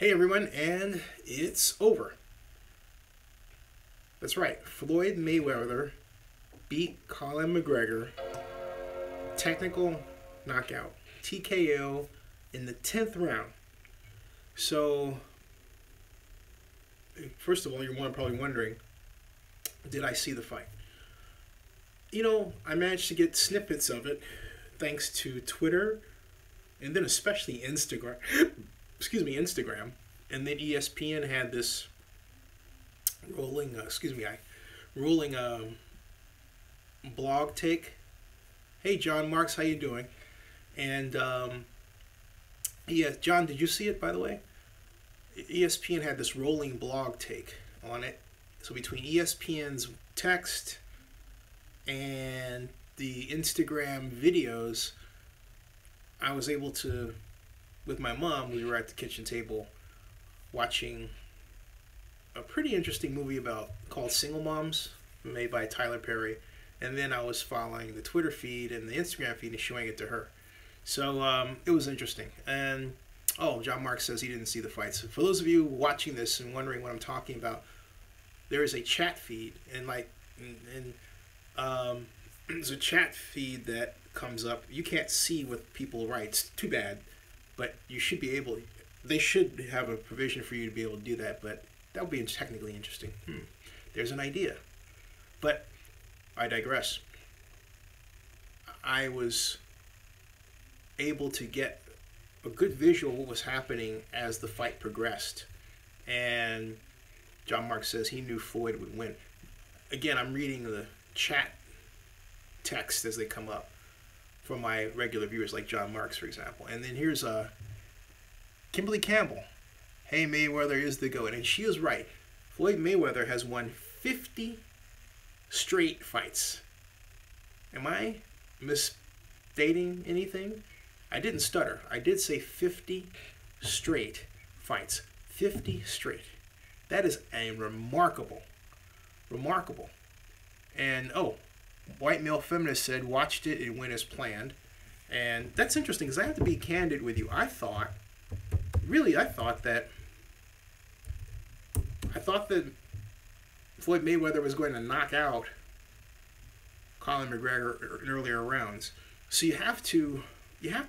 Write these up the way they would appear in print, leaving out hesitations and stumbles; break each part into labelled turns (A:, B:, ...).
A: Hey everyone, and it's over. That's right, Floyd Mayweather beat Colin McGregor, technical knockout, TKO in the 10th round. So, first of all, you're probably wondering, did I see the fight? I managed to get snippets of it thanks to Twitter and then especially Instagram. Instagram. And then ESPN had this rolling blog take. Hey John Marks, how you doing? And yeah, John, did you see it by the way? ESPN had this rolling blog take on it. So between ESPN's text and the Instagram videos, I was able to, with my mom, we were at the kitchen table watching a pretty interesting movie called Single Moms, made by Tyler Perry, and then I was following the Twitter feed and the Instagram feed and showing it to her. So it was interesting. And John Mark says he didn't see the fights. For those of you watching this and wondering what I'm talking about, there is a chat feed there's a chat feed that comes up. You can't see what people write. It's too bad, but you should be able. They should have a provision for you to be able to do that, but that would be technically interesting. There's an idea. But I digress. I was able to get a good visual of what was happening as the fight progressed. And John Mark says he knew Floyd would win. Again, I'm reading the chat text as they come up from my regular viewers like John Marks, for example. And then here's Kimberly Campbell. Hey, Mayweather is the GOAT. And she is right. Floyd Mayweather has won 50 straight fights. Am I misstating anything? I didn't stutter. I did say 50 straight fights. 50 straight. That is a remarkable. And, White Male Feminist said, watched it, it went as planned. And that's interesting because I have to be candid with you. I thought that Floyd Mayweather was going to knock out Colin McGregor in earlier rounds. So you have to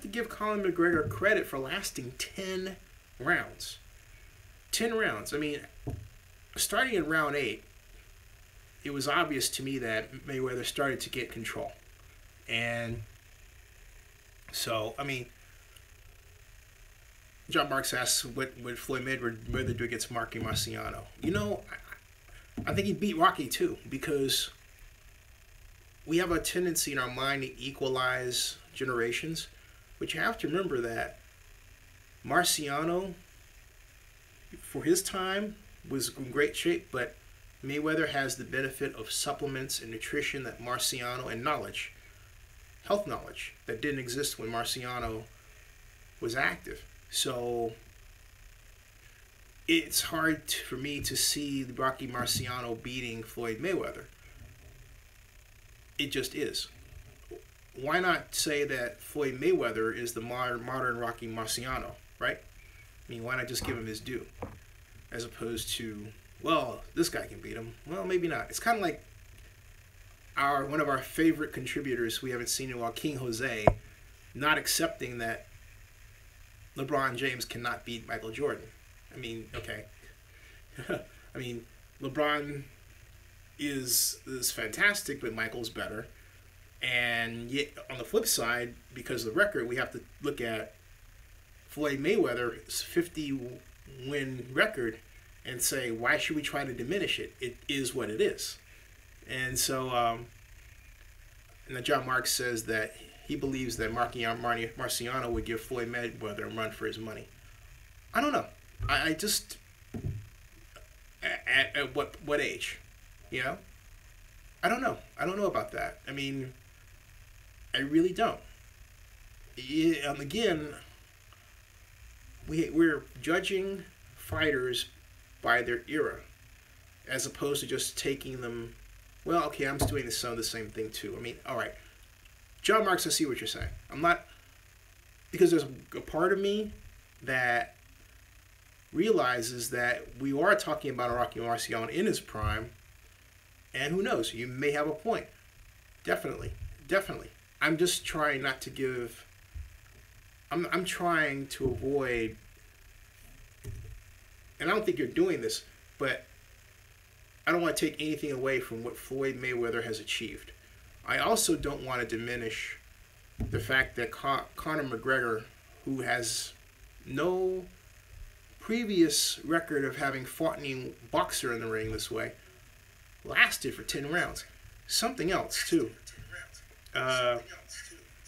A: give Colin McGregor credit for lasting 10 rounds. 10 rounds. I mean, starting in round 8, it was obvious to me that Mayweather started to get control. And so, I mean, John Marks asks what Floyd Mayweather do against Rocky Marciano. I think he beat Rocky too, because we have a tendency in our mind to equalize generations. But you have to remember that Marciano, for his time, was in great shape, but Mayweather has the benefit of supplements and nutrition that Marciano, and knowledge, health knowledge, that didn't exist when Marciano was active. So it's hard for me to see Rocky Marciano beating Floyd Mayweather. It just is. Why not say that Floyd Mayweather is the modern Rocky Marciano, right? I mean, why not just give him his due? As opposed to, well, this guy can beat him. Well, maybe not. It's kind of like one of our favorite contributors we haven't seen in a while, King Jose, not accepting that LeBron James cannot beat Michael Jordan. I mean, okay. I mean, LeBron is fantastic, but Michael's better. And yet, on the flip side, because of the record, we have to look at Floyd Mayweather's 50-win record and say, why should we try to diminish it? It is what it is. And so, and John Marks says that he believes that Marciano would give Floyd Mayweather a run for his money. I don't know. I just, at what age? I don't know. I don't know about that. I mean, I really don't. Again, we're judging fighters by their era, as opposed to just taking them, well, okay, I'm doing the same thing too. I mean, all right. John Marks, I see what you're saying. I'm not, because there's a part of me that realizes that we are talking about Rocky Marciano in his prime, and who knows, you may have a point. Definitely, definitely. I'm just trying not to give. I'm trying to avoid, and I don't think you're doing this, but I don't want to take anything away from what Floyd Mayweather has achieved. I also don't want to diminish the fact that Conor McGregor, who has no previous record of having fought any boxer in the ring this way, lasted for 10 rounds. Something else, too.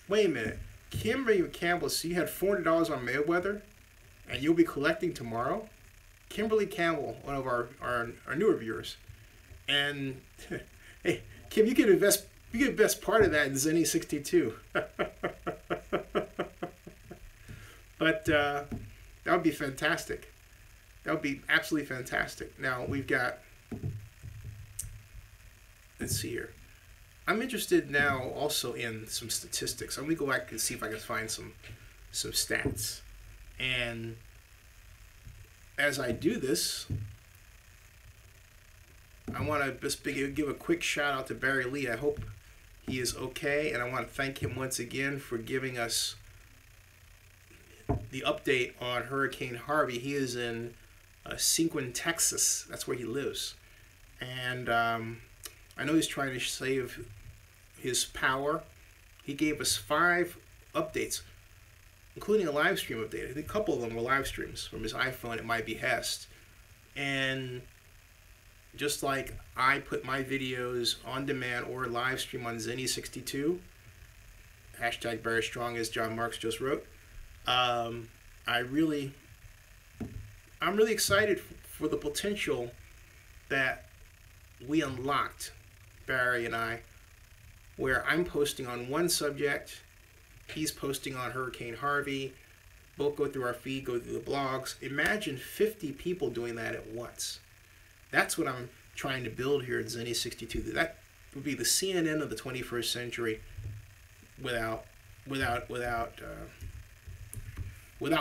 A: Wait a minute. Kimberly Campbell, so you had $400 on Mayweather, and you'll be collecting tomorrow? Kimberly Campbell, one of our newer viewers. And, hey, Kim, you can invest part of that in Zenny 62. But that would be fantastic. That would be absolutely fantastic. Now, we've got, let's see here. I'm interested now also in some statistics. I'm going to go back and see if I can find some stats. And as I do this, I want to just give a quick shout out to Barry Lee. I hope he is okay, and I want to thank him once again for giving us the update on Hurricane Harvey. He is in Sequin, Texas. That's where he lives. And I know he's trying to save his power. He gave us 5 updates, including a live stream update. I think a couple of them were live streams from his iPhone at my behest. And just like I put my videos on demand or live stream on Zenny62, hashtag very strong, as John Marks just wrote, I'm really excited for the potential that we unlocked, Barry and I, where I'm posting on one subject, he's posting on Hurricane Harvey, both go through our feed, go through the blogs. Imagine 50 people doing that at once. That's what I'm trying to build here at Zenny62. That would be the CNN of the 21st century without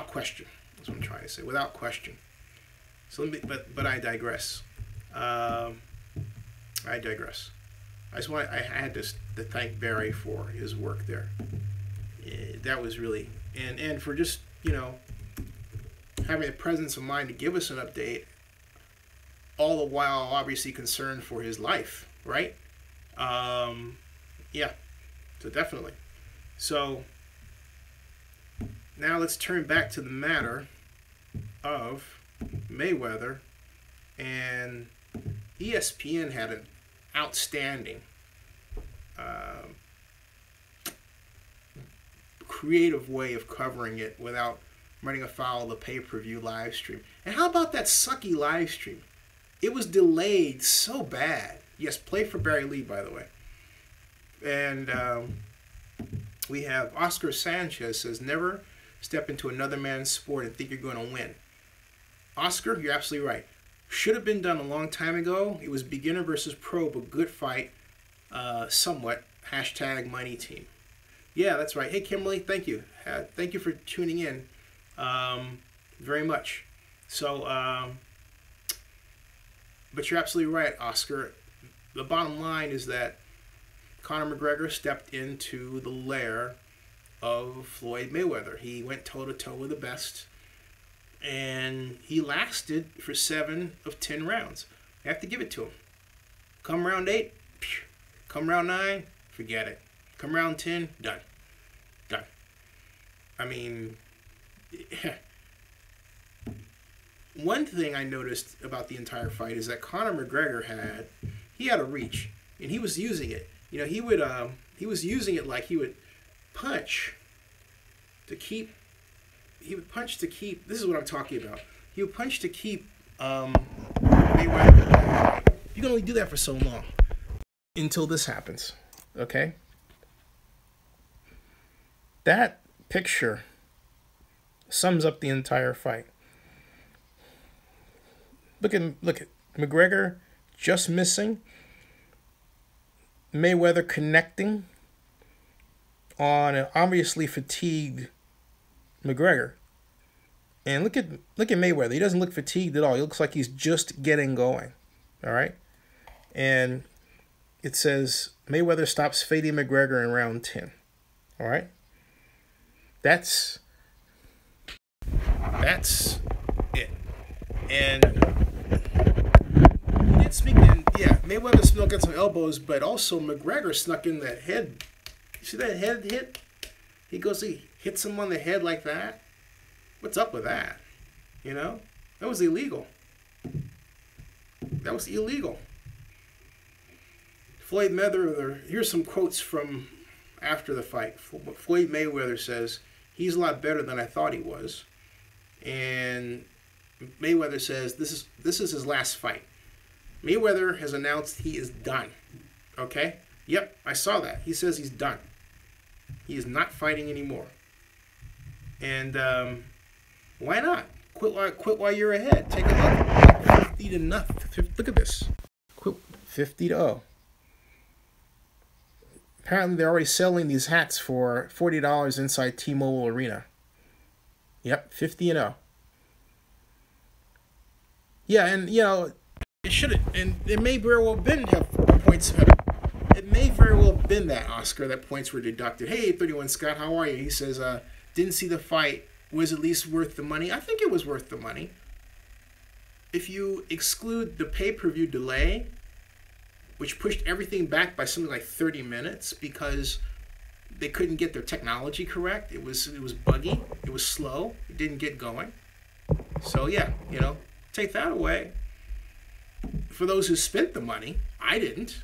A: question. That's what I'm trying to say, without question. So but I digress. I digress. I had to thank Barry for his work there. That was really, and for just, having the presence of mind to give us an update, all the while obviously concerned for his life, right? Yeah, so definitely. So now let's turn back to the matter of Mayweather, and ESPN had an outstanding creative way of covering it without running afoul of the pay-per-view live stream. And how about that sucky live stream? It was delayed so bad. Yes, play for Barry Lee, by the way. And we have Oscar Sanchez says, never step into another man's sport and think you're going to win. Oscar, you're absolutely right. Should have been done a long time ago. It was beginner versus pro, but good fight, somewhat. Hashtag money team. Yeah, that's right. Hey, Kimberly, thank you. Thank you for tuning in very much. So, but you're absolutely right, Oscar. The bottom line is that Conor McGregor stepped into the lair of Floyd Mayweather. He went toe-to-toe with the best, and he lasted for 7 of 10 rounds. You have to give it to him. Come round 8, come round 9, forget it. Come round 10, done. Done. I mean, one thing I noticed about the entire fight is that Conor McGregor had a reach, and he was using it. He was using it like he would punch to keep. He would punch to keep. This is what I'm talking about. He would punch to keep Mayweather. You can only do that for so long until this happens. Okay. That picture sums up the entire fight. Look at McGregor just missing, Mayweather connecting on an obviously fatigued McGregor. And look at Mayweather. He doesn't look fatigued at all. He looks like he's just getting going. All right? And it says Mayweather stops fading McGregor in round 10. All right? That's it. And speaking, yeah, Mayweather snuck in some elbows, but also McGregor snuck in that head. You see that head hit? He hits him on the head like that. What's up with that? You know? That was illegal. That was illegal. Floyd Mayweather, here's some quotes from after the fight. Floyd Mayweather says, "He's a lot better than I thought he was." And Mayweather says, this is his last fight. Mayweather has announced he is done. Okay? Yep, I saw that. He says he's done. He is not fighting anymore. And why not? Quit while you're ahead. Take a look. 50 to nothing. Look at this. Quit 50-0. Apparently they're already selling these hats for $40 inside T-Mobile Arena. Yep, 50-0. Yeah, and you know, it should have, and it may very well have been have points. It may very well have been that, Oscar, that points were deducted. Hey, 31 Scott, how are you? He says, didn't see the fight. Was at least worth the money? I think it was worth the money. If you exclude the pay-per-view delay, which pushed everything back by something like 30 minutes because they couldn't get their technology correct. It was buggy. It was slow. It didn't get going. So yeah, you know, take that away. For those who spent the money, I didn't.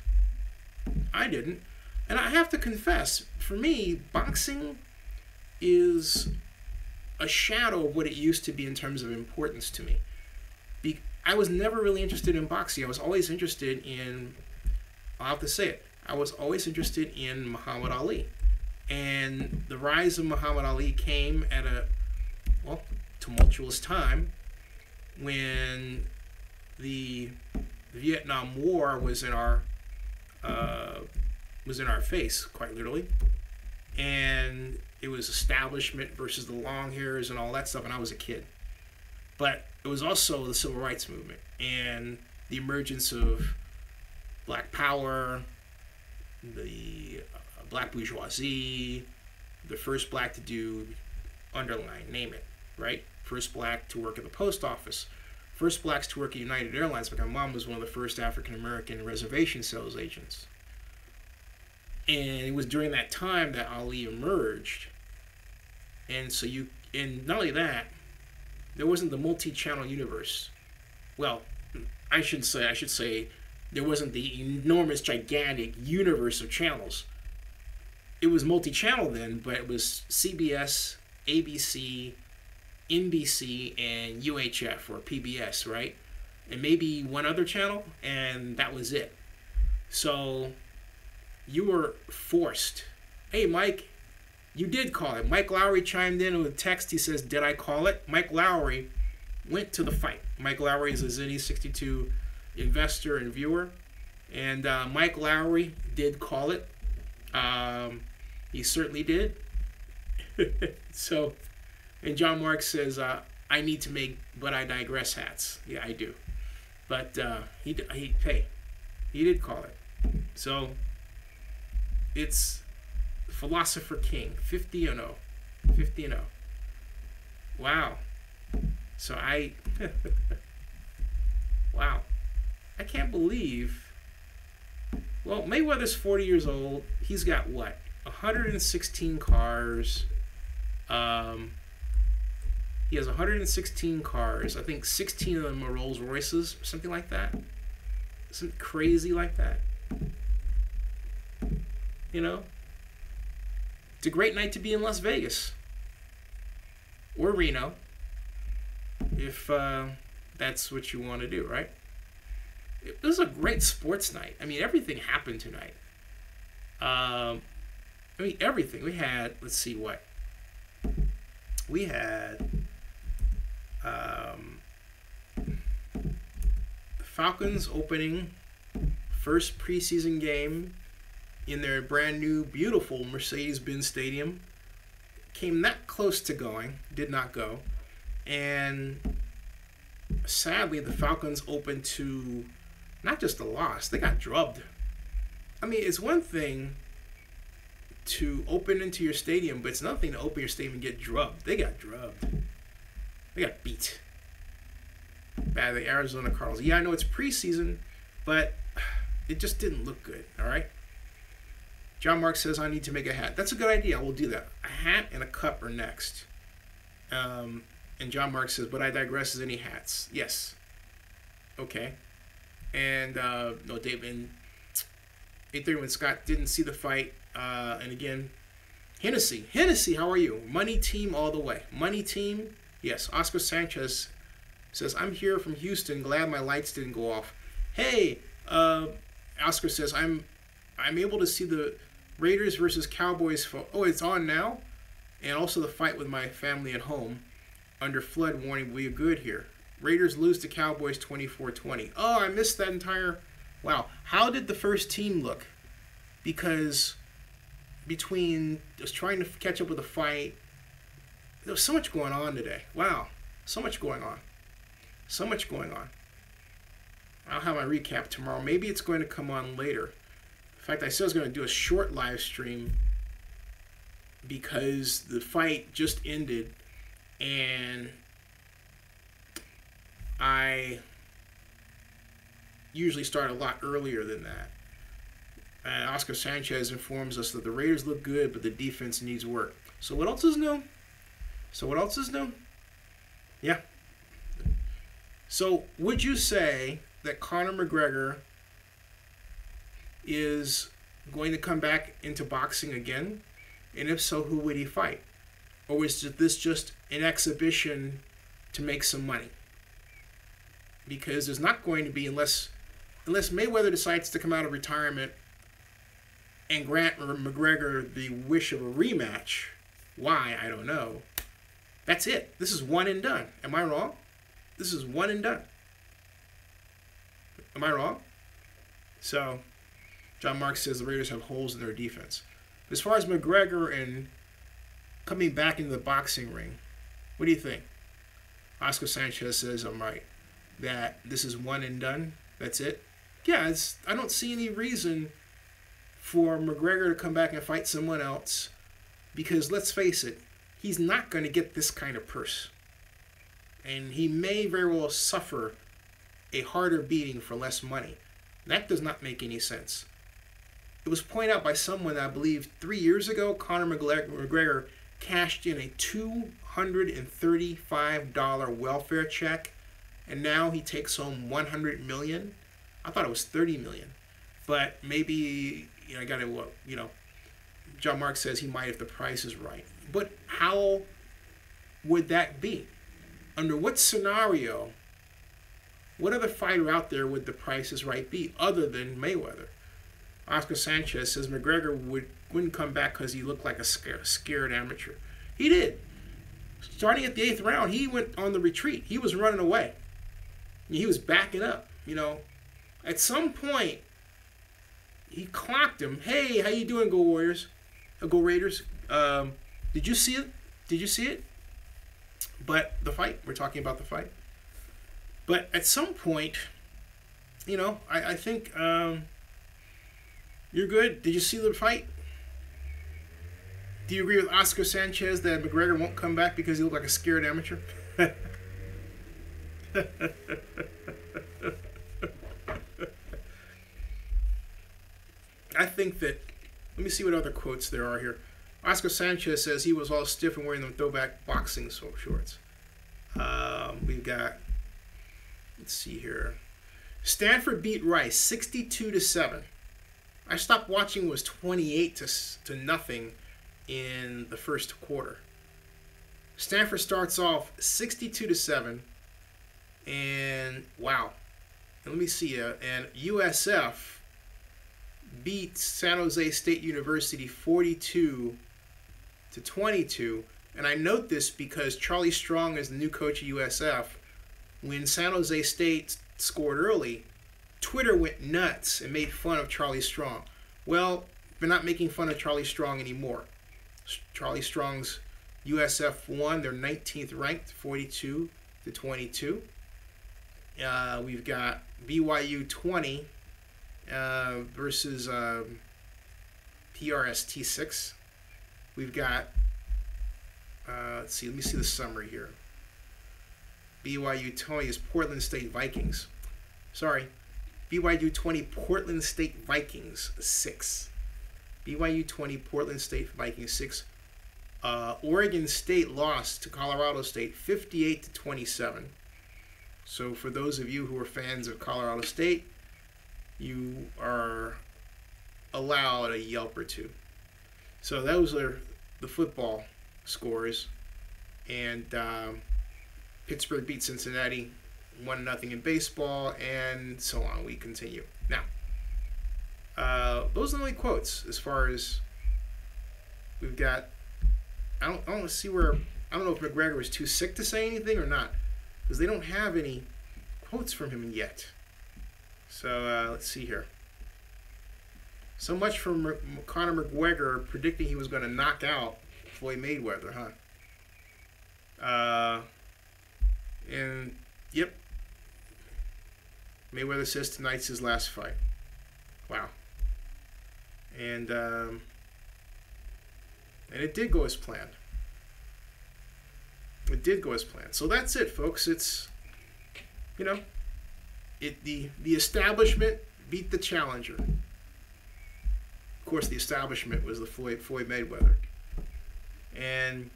A: And I have to confess, for me, boxing is a shadow of what it used to be in terms of importance to me. I was never really interested in boxing. I was always interested in, I'll have to say it, I was always interested in Muhammad Ali. And the rise of Muhammad Ali came at a, well, tumultuous time when the Vietnam War was in our face, quite literally. And it was establishment versus the long hairs and all that stuff, and I was a kid. But it was also the civil rights movement and the emergence of black power, the black bourgeoisie, the first black to do, underline, name it, right? First black to work at the post office. First blacks to work at United Airlines, because my mom was one of the first African-American reservation sales agents. And it was during that time that Ali emerged. And so and not only that, there wasn't the multi-channel universe. Well, I should say there wasn't the enormous, gigantic universe of channels. It was multi-channel then, but it was CBS, ABC, NBC, and UHF, or PBS, right? And maybe one other channel, and that was it. So you were forced. Hey, Mike, you did call it. Mike Lowry chimed in with a text. He says, did I call it? Mike Lowry went to the fight. Mike Lowry is a Zinni62 investor and viewer. And Mike Lowry did call it. He certainly did. So, and John Mark says, I need to make But I Digress hats. Yeah, I do. But he did call it. So, it's Philosopher King, 50-0. 50-0. Wow. So wow. I can't believe. Well, Mayweather's 40 years old. He's got what? 116 cars. He has 116 cars. I think 16 of them are Rolls Royces, or something like that. Something crazy like that. You know? It's a great night to be in Las Vegas. Or Reno. If that's what you want to do, right? It was a great sports night. I mean, everything happened tonight. Everything. We had, let's see what. We had the Falcons opening first preseason game in their brand new, beautiful Mercedes-Benz Stadium. Came that close to going, did not go. And sadly, the Falcons opened to not just a loss, they got drubbed. I mean, it's one thing to open into your stadium, but it's another thing to open your stadium and get drubbed. They got drubbed. They got beat by the Arizona Cardinals. Yeah, I know it's preseason, but it just didn't look good, all right? John Mark says, I need to make a hat. That's a good idea. I will do that. A hat and a cup are next. And John Mark says, but I digress. Is any hats? Yes. Okay. And, no, David, 831 Scott didn't see the fight. And again, Hennessy, how are you? Money team all the way. Money team, yes. Oscar Sanchez says, I'm here from Houston. Glad my lights didn't go off. Hey, Oscar says, I'm able to see the Raiders versus Cowboys. Oh, it's on now? And also the fight with my family at home. Under flood warning, we are good here. Raiders lose to Cowboys 24-20. Oh, I missed that entire... Wow. How did the first team look? Because between just trying to catch up with the fight, there was so much going on today. Wow. So much going on. So much going on. I'll have my recap tomorrow. Maybe it's going to come on later. In fact, I said I was going to do a short live stream because the fight just ended and I usually start a lot earlier than that. And Oscar Sanchez informs us that the Raiders look good, but the defense needs work. So what else is new? Yeah. So would you say that Conor McGregor is going to come back into boxing again? And if so, who would he fight? Or is this just an exhibition to make some money? Because there's not going to be, unless Mayweather decides to come out of retirement and grant McGregor the wish of a rematch. Why? I don't know. That's it. This is one and done. Am I wrong? This is one and done. Am I wrong? So, John Mark says the Raiders have holes in their defense. As far as McGregor and coming back into the boxing ring, what do you think? Oscar Sanchez says I'm right. That this is one and done. That's it. Yeah, I don't see any reason for McGregor to come back and fight someone else because let's face it, he's not going to get this kind of purse. And he may very well suffer a harder beating for less money. That does not make any sense. It was pointed out by someone that I believe 3 years ago, Conor McGregor cashed in a $235 welfare check, and now he takes home $100 million. I thought it was $30 million. But maybe, I got to, John Mark says he might if the price is right. But how would that be? Under what scenario, what other fighter out there would the price is right be other than Mayweather? Oscar Sanchez says McGregor wouldn't come back because he looked like a scared amateur. He did. Starting at the 8th round, he went on the retreat. He was running away. He was backing up, At some point, he clocked him. Hey, how you doing, Go Warriors? Go Raiders. Did you see it? But the fight, we're talking about the fight. But at some point, I think you're good. Did you see the fight? Do you agree with Oscar Sanchez that McGregor won't come back because he looked like a scared amateur? I think that, let me see what other quotes there are here. Oscar Sanchez says he was all stiff and wearing them throwback boxing shorts. We've got, let's see here. Stanford beat Rice 62-7. I stopped watching, it was 28-0 in the first quarter. Stanford starts off 62-7, and wow. And let me see, and USF beat San Jose State University 42-22. And I note this because Charlie Strong is the new coach of USF. When San Jose State scored early, Twitter went nuts and made fun of Charlie Strong. Well, they're not making fun of Charlie Strong anymore. Charlie Strong's USF won. They're 19th ranked, 42-22. We've got BYU 20 versus PRST 6. We've got, let's see, let me see the summary here. BYU 20 is Portland State Vikings. Sorry, BYU 20, Portland State Vikings 6. BYU 20, Portland State Vikings 6. Oregon State lost to Colorado State 58-27. So for those of you who are fans of Colorado State, you are allowed a yelp or two. So those are the football scores. And Pittsburgh beat Cincinnati 1-0 in baseball, and so on. We continue. Now, those are the only quotes as far as we've got. I don't know if McGregor was too sick to say anything or not, because they don't have any quotes from him yet. So let's see here. So much for Conor McGregor predicting he was going to knock out Floyd Mayweather, huh? And yep, Mayweather says tonight's his last fight. Wow. And it did go as planned. It did go as planned. So that's it, folks. It's, you know, the establishment beat the challenger. Of course, the establishment was the Floyd Mayweather. And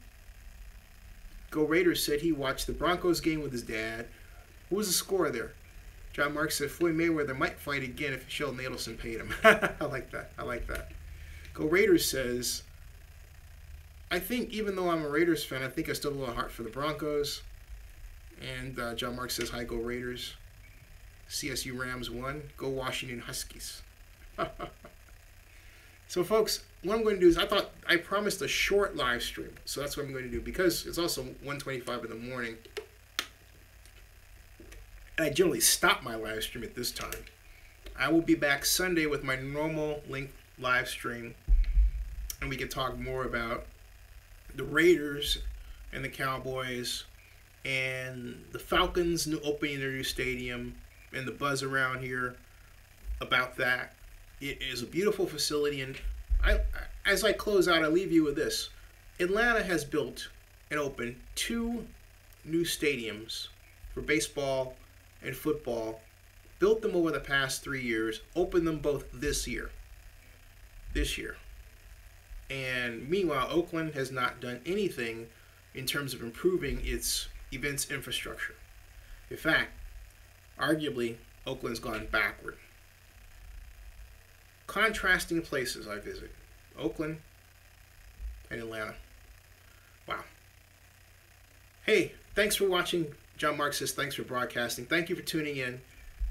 A: Go Raiders said he watched the Broncos game with his dad. What was the score there? John Marks said Floyd Mayweather might fight again if Sheldon Adelson paid him. I like that. I like that. Go Raiders says, I think even though I'm a Raiders fan, I think I still have a little heart for the Broncos. And John Marks says, hi, Go Raiders. CSU Rams won. Go Washington Huskies. So, folks, what I'm going to do is I promised a short live stream. So that's what I'm going to do, because it's also 1:25 in the morning. And I generally stop my live stream at this time. I will be back Sunday with my normal length live stream, and we can talk more about the Raiders and the Cowboys and the Falcons opening their new stadium and the buzz around here about that. It is a beautiful facility, and as I close out, I leave you with this. Atlanta has built and opened 2 new stadiums for baseball and football, built them over the past 3 years, opened them both this year. And meanwhile, Oakland has not done anything in terms of improving its events infrastructure. In fact, arguably, Oakland's gone backward. Contrasting places I visit. Oakland and Atlanta. Wow. Hey, thanks for watching. John Mark says thanks for broadcasting. Thank you for tuning in.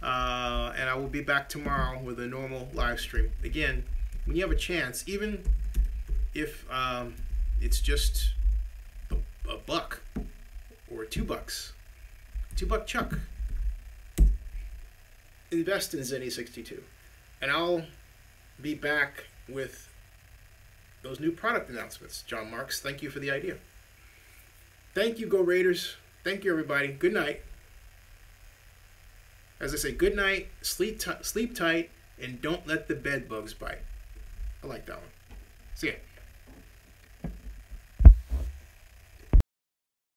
A: And I will be back tomorrow with a normal live stream. Again, when you have a chance, even if it's just a buck or $2, $2 chuck, invest in Zenny62. And I'll be back with those new product announcements. John Marks, thank you for the idea. Thank you, Go Raiders. Thank you, everybody. Good night. As I say, good night, sleep tight, and don't let the bed bugs bite. I like that one. See ya.